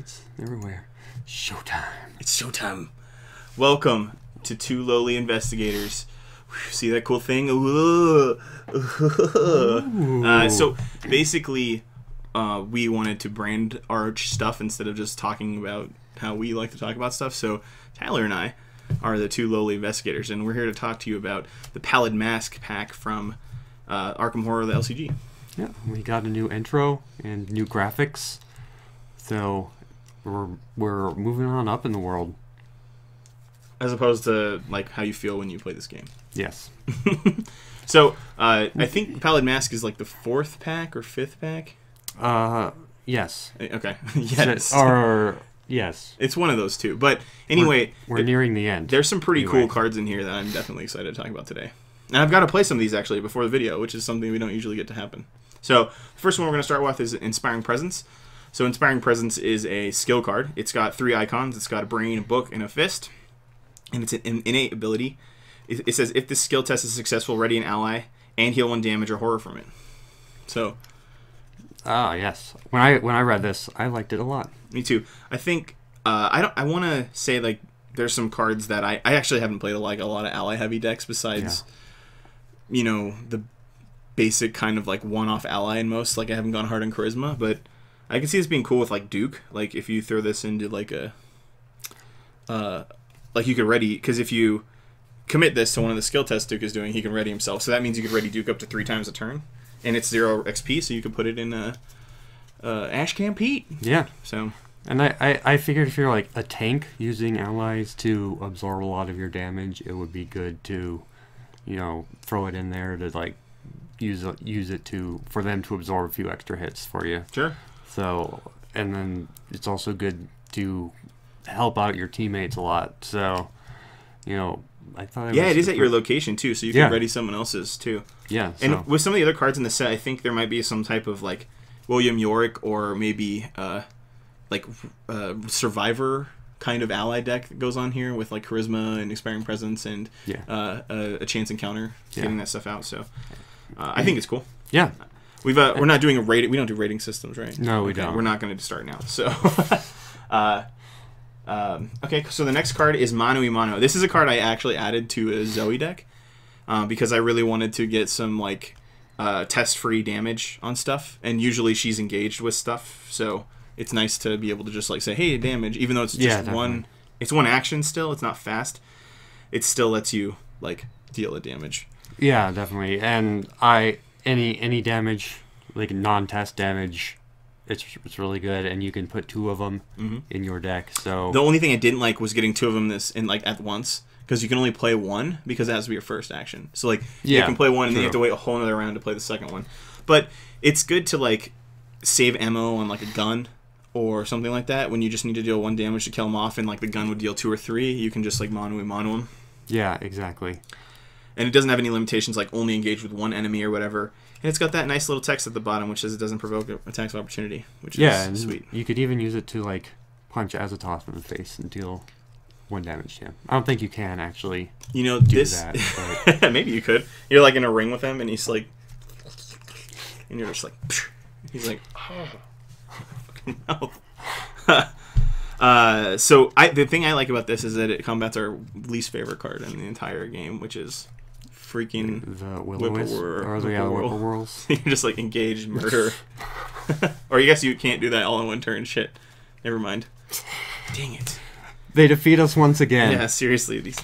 It's everywhere. Showtime. It's showtime. Welcome to Two Lowly Investigators. See that cool thing? So basically, we wanted to brand our stuff instead of just talking about how we like to talk about stuff. So Tyler and I are the Two Lowly Investigators, and we're here to talk to you about the Pallid Mask pack from Arkham Horror, the LCG. Yeah, we got a new intro and new graphics, so we're moving on up in the world. As opposed to like how you feel when you play this game. Yes. So I think Pallid Mask is like the 4th pack or 5th pack. Yes. Okay. Yes. Or yes. It's one of those two. But anyway, we're nearing the end. There's some pretty cool cards in here that I'm definitely excited to talk about today. And I've got to play some of these actually before the video, which is something we don't usually get to happen. So the first one we're going to start with is Inspiring Presence. So Inspiring Presence is a skill card. It's got 3 icons. It's got a brain, a book, and a fist. And it's an innate ability. It says if this skill test is successful, ready an ally and heal 1 damage or horror from it. So. Yes. When I read this, I liked it a lot. Me too. I think I want to say like there's some cards that I actually haven't played like a lot of ally heavy decks besides you know the basic kind of like one-off ally in most. Like I haven't gone hard on charisma, but I can see this being cool with like Duke. Like if you throw this into like a like you could ready, because if you commit this to one of the skill tests Duke is doing, he can ready himself. So that means you could ready Duke up to 3 times a turn, and it's 0 XP, so you could put it in Ash Camp Heat. Yeah. So. And I figured if you're like a tank using allies to absorb a lot of your damage, it would be good to, you know, throw it in there to like use it to for them to absorb a few extra hits for you. Sure. So, and then it's also good to help out your teammates a lot. So, you know, I thought it is at your location too, so you can ready someone else's too. Yeah. And with some of the other cards in the set, I think there might be some type of like William Yorick or maybe Survivor kind of ally deck that goes on here with like charisma and Inspiring Presence and a chance encounter getting that stuff out. So I think it's cool. Yeah. We're not doing a rating. We don't do rating systems, right? No, we don't. We're not going to start now. So, okay. So the next card is Mano y Mano. This is a card I actually added to a Zoe deck because I really wanted to get some like test-free damage on stuff, and usually she's engaged with stuff, so it's nice to be able to just like say, "Hey, damage," even though it's just one. It's one action still. It's not fast. It still lets you like deal a damage. Yeah, definitely. And any damage, like non-test damage, it's really good, and you can put 2 of them in your deck. So the only thing I didn't like was getting 2 of them at once, because you can only play 1 because it has to be your first action. So like you can play 1 and then you have to wait a whole other round to play the second one. But it's good to like save ammo on like a gun or something like that when you just need to deal 1 damage to kill them off, and like the gun would deal 2 or 3. You can just like mano them. Yeah, exactly. And it doesn't have any limitations like only engage with 1 enemy or whatever. And it's got that nice little text at the bottom which says it doesn't provoke attacks of opportunity, which is sweet. You could even use it to like punch Azathoth in the face and deal 1 damage to him. I don't think you can actually do that. But maybe you could. You're like in a ring with him and he's like, and you're just like, he's like, oh, fucking mouth. So the thing I like about this is that it combats our least favorite card in the entire game, which is freaking the Whirls. You're just like engage, murder. Or I guess you can't do that all in 1 turn. Shit. Never mind. Dang it. They defeat us once again. Yeah, seriously. These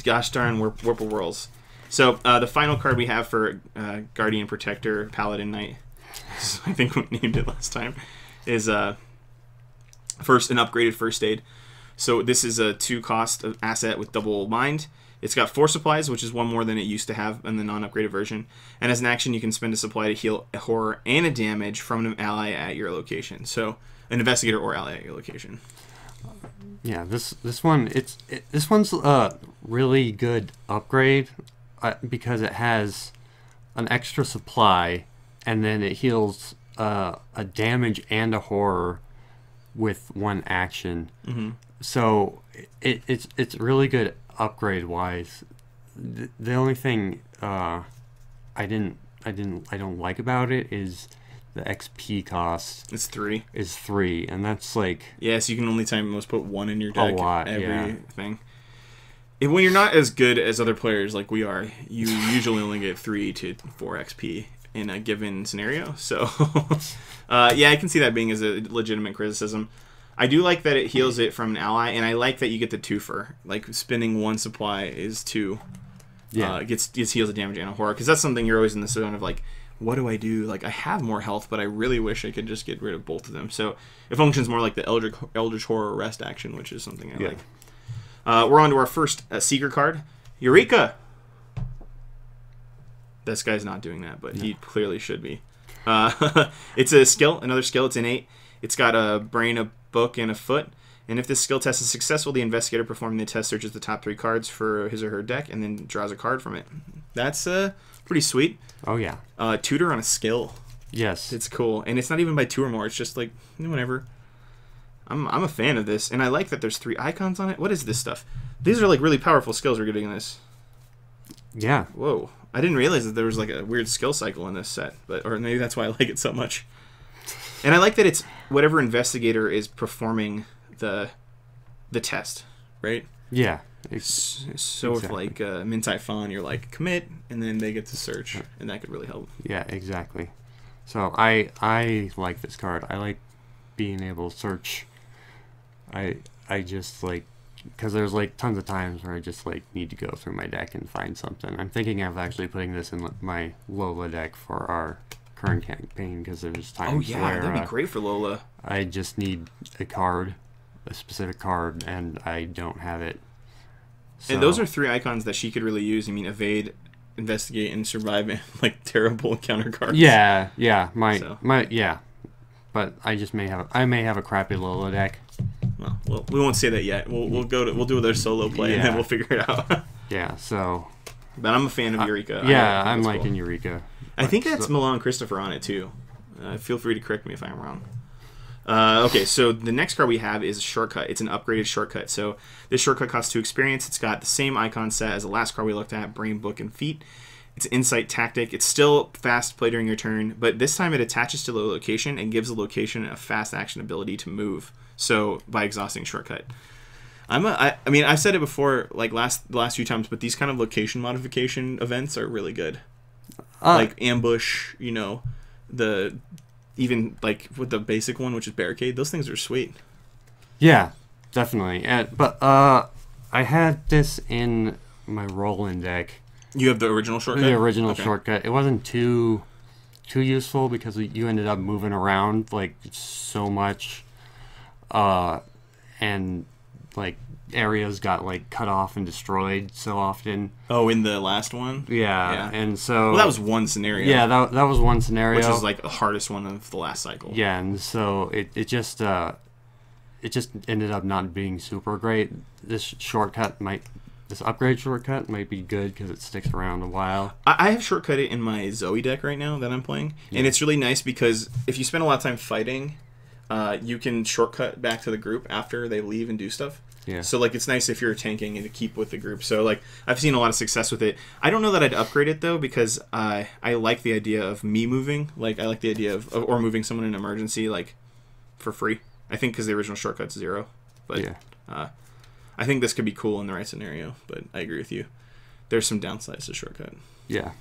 gosh darn Whirls. So the final card we have for Guardian Protector Paladin Knight, I think we named it last time, is an upgraded First Aid. So this is a 2-cost asset with double mind. It's got 4 supplies, which is 1 more than it used to have in the non-upgraded version. And as an action, you can spend a supply to heal a horror and a damage from an ally at your location. So an investigator or ally at your location. Yeah, this one's a really good upgrade because it has an extra supply, and then it heals a damage and a horror with 1 action. So it's really good upgrade wise. The only thing I don't like about it is the XP cost It's 3. is 3, and that's like Yeah, so you can only time most put 1 in your deck. a lot. Everything. When you're not as good as other players like we are, you usually only get 3 to 4 XP in a given scenario. So, yeah, I can see that being as a legitimate criticism. I do like that it heals it from an ally, and I like that you get the twofer. Like, spending 1 supply is 2. Yeah. Gets heals of damage and a horror, because that's something you're always in the zone of, like, what do I do? Like, I have more health, but I really wish I could just get rid of both of them. So it functions more like the Eldritch Horror rest action, which is something I like. We're on to our first Seeker card, Eureka. This guy's not doing that, but he clearly should be. It's a skill, another skill. It's innate. It's got a brain, a book, and a foot. And if this skill test is successful, the investigator performing the test searches the top 3 cards for his or her deck and then draws a card from it. That's pretty sweet. Oh, yeah. Tutor on a skill. Yes. It's cool. And it's not even by 2 or more. It's just like, whatever. I'm a fan of this. And I like that there's 3 icons on it. What is this stuff? These are like really powerful skills we're getting in this. Yeah. Whoa. I didn't realize that there was like a weird skill cycle in this set. Or maybe that's why I like it so much. And I like that it's whatever investigator is performing the test, right? Yeah. So if like Mintai Fawn, you're like commit, and then they get to search, and that could really help. Yeah, exactly. So I like this card. I like being able to search. I just like, because there's like tons of times where I just like need to go through my deck and find something. I'm thinking of actually putting this in my Lola deck for our current campaign, because there's times where that'd be great for Lola. I just need a card, a specific card, and I don't have it. So, and those are 3 icons that she could really use. I mean, evade, investigate, and survive, and like terrible counter cards. Yeah, yeah. But I just may have a crappy Lola deck. Well, we won't say that yet. We'll do their solo play, and then we'll figure it out. Yeah. So. But I'm a fan of Eureka. Yeah, I'm liking cool. Eureka. I think that's Milan Christopher on it too. Feel free to correct me if I'm wrong. Okay, so the next card we have is a shortcut. It's an upgraded shortcut. So this shortcut costs 2 experience. It's got the same icon set as the last card we looked at, Brain, Book, and Feet. It's Insight Tactic. It's still fast play during your turn, but this time it attaches to the location and gives the location a fast action ability to move. So by exhausting shortcut. I mean, I've said it before, like the last few times, but these kind of location modification events are really good. Like Ambush, even like with the basic one, which is Barricade, those things are sweet. Yeah, definitely. But I had this in my Roland deck. You have the original shortcut? The original shortcut. It wasn't too useful because you ended up moving around like so much, and like areas got like cut off and destroyed so often. Oh, in the last one? Yeah. And so that was one scenario. Yeah, that was one scenario, which is like the hardest one of the last cycle. Yeah, and so it just ended up not being super great. This upgrade shortcut might be good because it sticks around a while. I have shortcut it in my Zoe deck right now that I'm playing, and it's really nice because if you spend a lot of time fighting, you can shortcut back to the group after they leave and do stuff. Yeah. So like it's nice if you're tanking and to keep with the group. So like I've seen a lot of success with it. I don't know that I'd upgrade it though because I like the idea of me moving. Like I like the idea of or moving someone in an emergency like for free. I think because the original shortcut's 0. But yeah. I think this could be cool in the right scenario. But I agree with you. There's some downsides to shortcut. Yeah.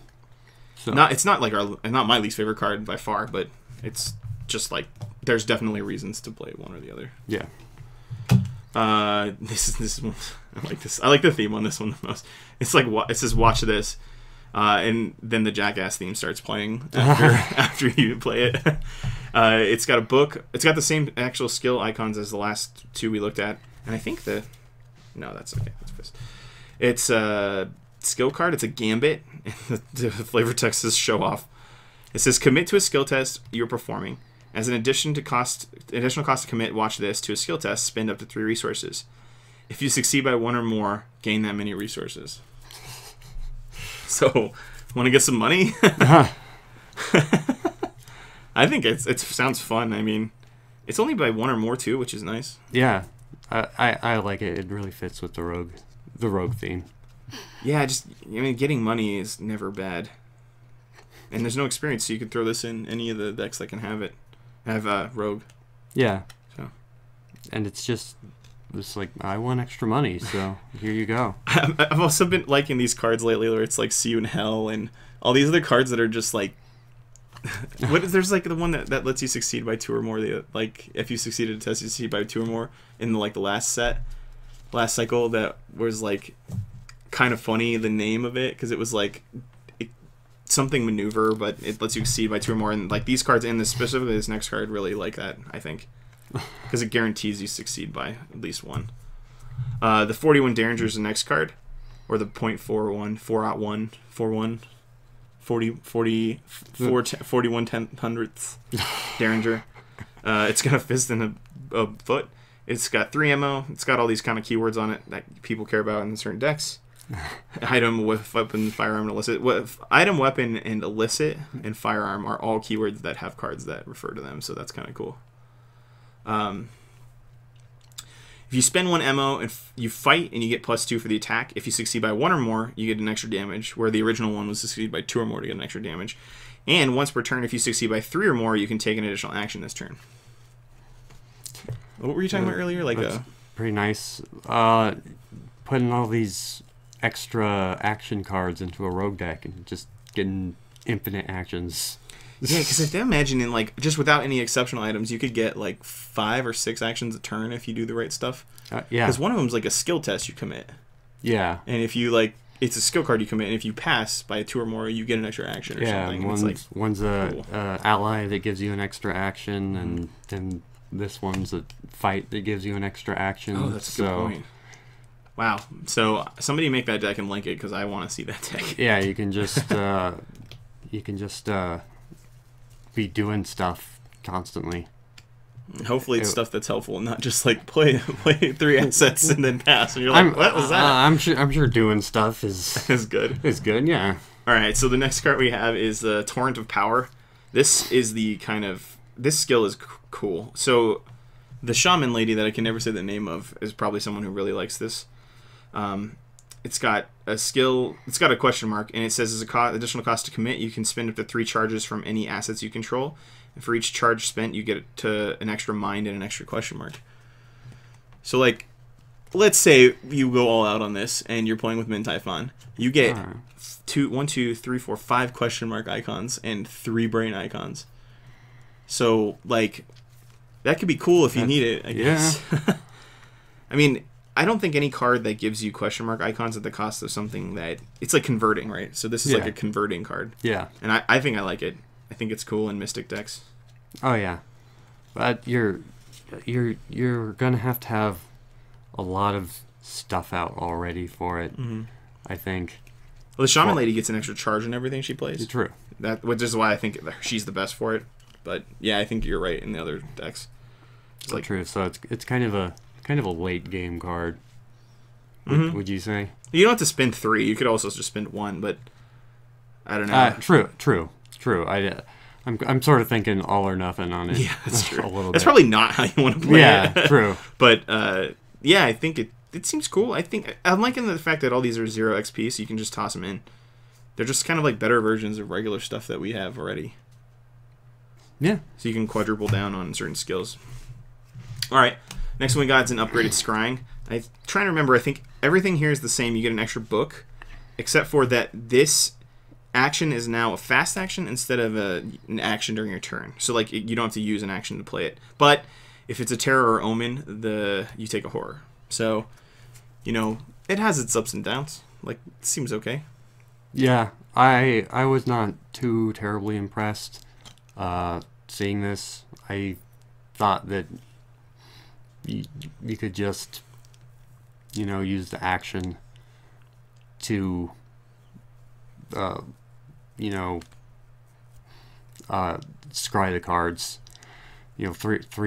So it's not not my least favorite card by far, but it's just like there's definitely reasons to play one or the other. Yeah. This is one, I like this. I like the theme on this one the most. It's like it says watch this, and then the Jackass theme starts playing after you play it. It's got a book. It's got the same actual skill icons as the last 2 we looked at, and I think no, that's okay. That's fist. It's a skill card. It's a gambit. The flavor text says show off. It says commit to a skill test you're performing. As an additional cost to commit, watch this, to a skill test, spend up to 3 resources. If you succeed by 1 or more, gain that many resources. So, want to get some money? I think it sounds fun. I mean, it's only by 1 or more too, which is nice. Yeah, I like it. It really fits with the rogue theme. Yeah, getting money is never bad. And there's no experience, so you can throw this in any of the decks that can have it. Have Rogue. Yeah. So. And it's just like, I want extra money, so here you go. I've also been liking these cards lately where it's like See You in Hell and all these other cards that are just like... there's like the one that lets you succeed by 2 or more. Like, if you succeeded a test, you succeed by 2 or more in the last cycle, that was like kind of funny, the name of it, because it was like something maneuver, but it lets you succeed by 2 or more. And like these cards, and specifically this next card, really like that, I think, because it guarantees you succeed by at least 1. The 41 Derringer is the next card, or the .41 4-1 4-1 41 10/100ths Derringer. It's got a fist and a foot. It's got 3 ammo. It's got all these kind of keywords on it that people care about in certain decks. Item, weapon, firearm, and illicit. Item, weapon, and illicit, and firearm are all keywords that have cards that refer to them, so that's kind of cool. If you spend 1 ammo and you fight and you get +2 for the attack, if you succeed by 1 or more, you get an extra damage, where the original one was succeed by 2 or more to get an extra damage. And once per turn, if you succeed by 3 or more, you can take an additional action this turn. What were you talking about earlier? Like pretty nice. Putting all these extra action cards into a rogue deck and just getting infinite actions. Yeah, because I imagine in like just without any exceptional items, you could get like 5 or 6 actions a turn if you do the right stuff. Yeah. Because one of them's like a skill test you commit. Yeah. And if you like, it's a skill card you commit, and if you pass by 2 or more, you get an extra action or something. Yeah, one's a cool. ally that gives you an extra action, and then this one's a fight that gives you an extra action. Oh, that's a good point. Wow. So somebody make that deck and link it, because I want to see that deck. Yeah, you can just be doing stuff constantly. Hopefully it's stuff that's helpful, and not just like play 3 assets and then pass, and you're like, what was that? I'm sure doing stuff is good. Is good, yeah. All right, so the next card we have is the Torrent of Power. This is this skill is cool. So the shaman lady that I can never say the name of is probably someone who really likes this. It's got a skill. It's got a question mark, and it says as additional cost to commit, you can spend up to 3 charges from any assets you control. And for each charge spent, you get to an extra mind and an extra question mark. So, like, let's say you go all out on this, and you're playing with Min Typhon. You get 1, 2, 3, 4, 5 question mark icons and 3 brain icons. So, like, that could be cool if you need it, I guess. Yeah. I mean, I don't think any card that gives you question mark icons at the cost of something that... It's like converting, right? So this is like a converting card. Yeah. And I think I like it. I think it's cool in Mystic decks. Oh, yeah. But you're going to have a lot of stuff out already for it, I think. Well, the Shaman Lady gets an extra charge in everything she plays. True. Which is why I think she's the best for it. But, yeah, I think you're right in the other decks. It's like, true. So it's kind of a late game card. Would you say? You don't have to spend 3. You could also just spend 1, but I don't know. True. I'm sort of thinking all or nothing on it. Yeah, that's true. A little that's bit. Probably not how you want to play it. Yeah, true. But yeah, I think it seems cool. I'm liking the fact that all these are 0 XP, so you can just toss them in. They're just kind of like better versions of regular stuff that we have already. Yeah. So you can quadruple down on certain skills. All right. Next one we got is an upgraded scrying. I'm trying to remember. I think everything here is the same. You get an extra book, except for that this action is now a fast action instead of an action during your turn. So like you don't have to use an action to play it. But if it's a terror or omen, you take a horror. So it has its ups and downs. Like it seems okay. Yeah, I was not too terribly impressed seeing this. I thought that you could just use the action to scry the cards. 3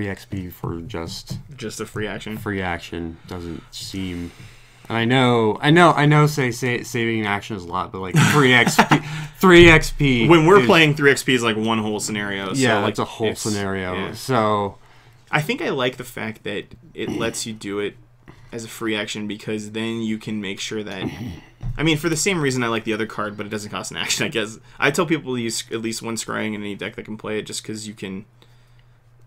XP for just a free action. Free action doesn't seem. And I know. Saving an action is a lot, but like 3 XP. 3 XP. When we're playing, 3 XP is like one whole scenario. Yeah, so it's a whole scenario. Yeah. So I think I like the fact that it lets you do it as a free action, because then you can make sure that I mean, for the same reason I like the other card, but it doesn't cost an action, I guess. I tell people to use at least one scrying in any deck that can play it, just because you can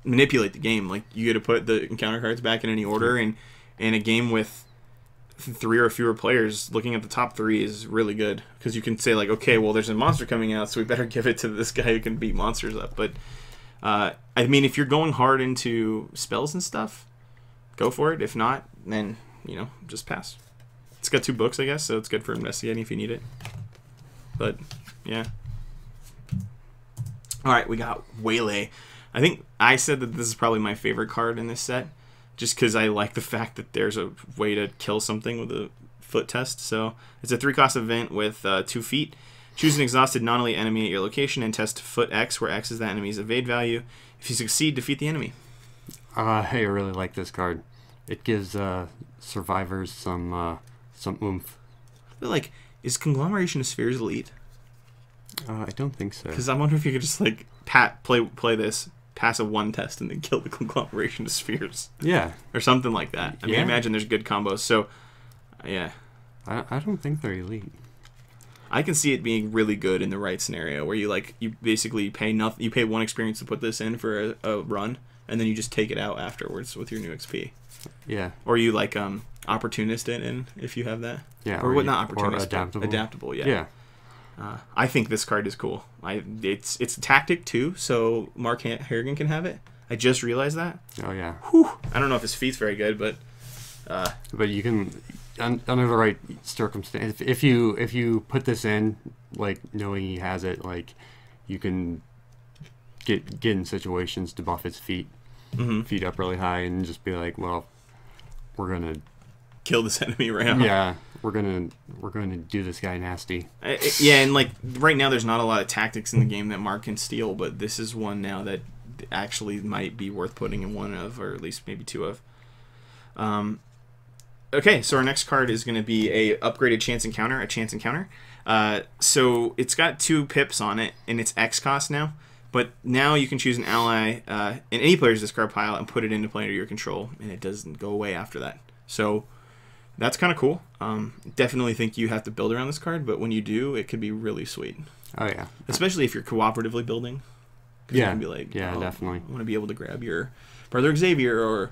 manipulate the game. Like, you get to put the encounter cards back in any order, and in a game with 3 or fewer players, looking at the top 3 is really good, because you can say, like, okay, well, there's a monster coming out, so we better give it to this guy who can beat monsters up. But I mean, if you're going hard into spells and stuff, go for it. If not, then, you know, just pass. It's got 2 books, I guess, so it's good for investigating if you need it. But, yeah. Alright, we got Waylay. I think I said that this is probably my favorite card in this set, just because I like the fact that there's a way to kill something with a foot test. So, it's a 3-cost event with 2 feet. Choose an exhausted non-elite enemy at your location and test foot X, where X is that enemy's evade value. If you succeed, defeat the enemy. I really like this card. It gives survivors some oomph. But, like, is Conglomeration of Spheres elite? I don't think so. Because I wonder if you could just, like, play this, pass a 1 test, and then kill the Conglomeration of Spheres. Yeah. Or something like that. I mean, I imagine there's good combos. So, yeah. I don't think they're elite. I can see it being really good in the right scenario, where you basically pay nothing. You pay 1 experience to put this in for a run, and then you just take it out afterwards with your new XP. Yeah. Or you, like, opportunist it in, if you have that. Yeah. Or what? Not opportunist. Or adaptable. Adaptable. Yeah. Yeah. I think this card is cool. It's a tactic too, so Mark Harrigan can have it. I just realized that. Oh yeah. Whew. I don't know if his feat's very good, but you can, under the right circumstance, if you put this in, like, knowing he has it, like, you can get in situations to buff his feet, feet up really high, and just be like, well, we're gonna kill this enemy right now. Yeah, we're gonna do this guy nasty. Yeah, and, like, right now there's not a lot of tactics in the game that Mark can steal, but this is one now that actually might be worth putting in 1 of, or at least maybe 2 of. Okay, so our next card is going to be a upgraded chance encounter, so it's got 2 pips on it, and it's X cost now. But now you can choose an ally in any player's discard pile and put it into play under your control, and it doesn't go away after that. So that's kind of cool. Definitely think you have to build around this card, but when you do, it could be really sweet. Oh yeah. Especially if you're cooperatively building. Yeah. You can be like, yeah, definitely. I want to be able to grab your Brother Xavier, or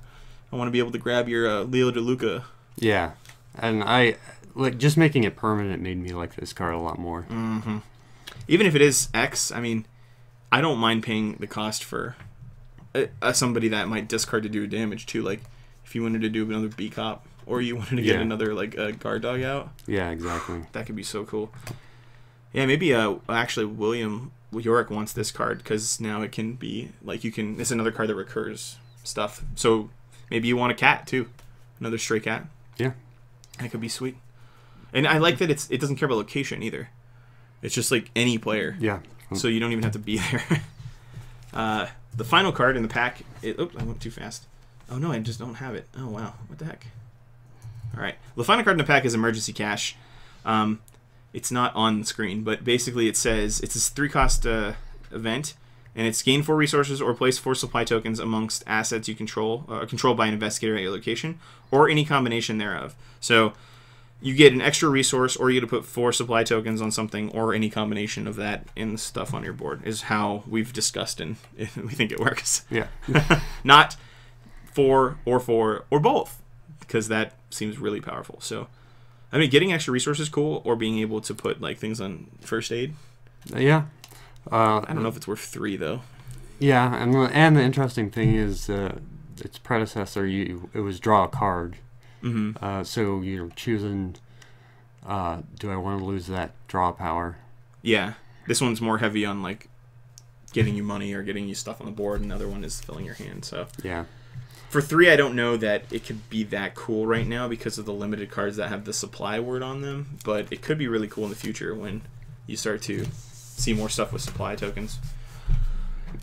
I want to be able to grab your Leo DeLuca. Yeah, and I like just making it permanent made me like this card a lot more. Mm-hmm. Even if it is X, I mean, I don't mind paying the cost for somebody that might discard to do damage too. Like, if you wanted to do another B-Cop, or you wanted to get another, like, guard dog out. Yeah, exactly. That could be so cool. Yeah, maybe actually William Yorick wants this card, because now it can be, like, it's another card that recurs stuff. So maybe you want a cat too, another stray cat. Yeah, that could be sweet. And I like that it doesn't care about location either. It's just like any player. Yeah. So you don't even have to be there. The final card in the pack. Oops, I went too fast. Oh no, I just don't have it. Oh wow, what the heck? All right, the final card in the pack is Emergency Cash. It's not on the screen, but basically it says it's this 3-cost event, and it's gain 4 resources or place 4 supply tokens amongst assets you control, controlled by an investigator at your location, or any combination thereof. So you get an extra resource, or you get to put 4 supply tokens on something, or any combination of that in the stuff on your board, is how we've discussed, and we think it works. Yeah. Not 4 or both, because that seems really powerful. So, I mean, getting extra resources is cool, or being able to put, like, things on first aid. Yeah. I don't know if it's worth 3 though. Yeah, and the interesting thing is its predecessor, it was draw a card. Mm-hmm. So you're choosing, do I want to lose that draw power? Yeah, this one's more heavy on, like, getting you money or getting you stuff on the board, and the other one is filling your hand. So yeah. For 3, I don't know that it could be that cool right now because of the limited cards that have the supply word on them, but it could be really cool in the future when you start to see more stuff with supply tokens.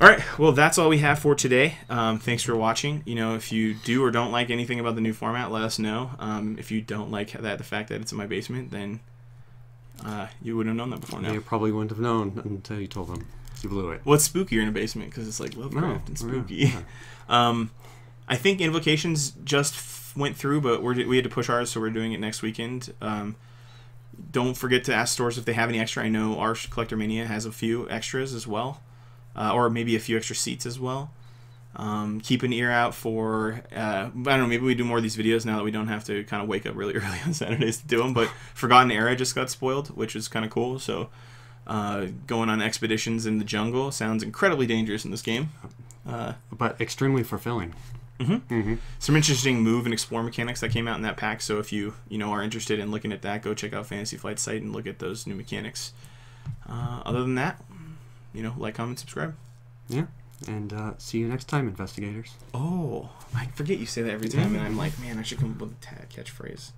All right, well, that's all we have for today. Thanks for watching. You know, if you do or don't like anything about the new format, let us know. If you don't like the fact that it's in my basement, then you wouldn't have known that before now. You probably wouldn't have known until you told them. You blew it. Well, it's spookier in a basement because it's like Lovecraft and spooky. Yeah. I think Invocations just went through, but we had to push ours, so we're doing it next weekend. Don't forget to ask stores if they have any extra. I know our Collectormania has a few extras as well, or maybe a few extra seats as well. Keep an ear out for, I don't know, maybe we do more of these videos now that we don't have to kind of wake up really early on Saturdays to do them, but Forgotten Era just got spoiled, which is kind of cool, so going on expeditions in the jungle sounds incredibly dangerous in this game. But extremely fulfilling. Some interesting move and explore mechanics that came out in that pack, so if you are interested in looking at that, go check out Fantasy Flight's site and look at those new mechanics. Other than that, like, comment, subscribe. Yeah. And see you next time, investigators. Oh, I forget you say that every time, and I'm like, man, I should come up with a catchphrase.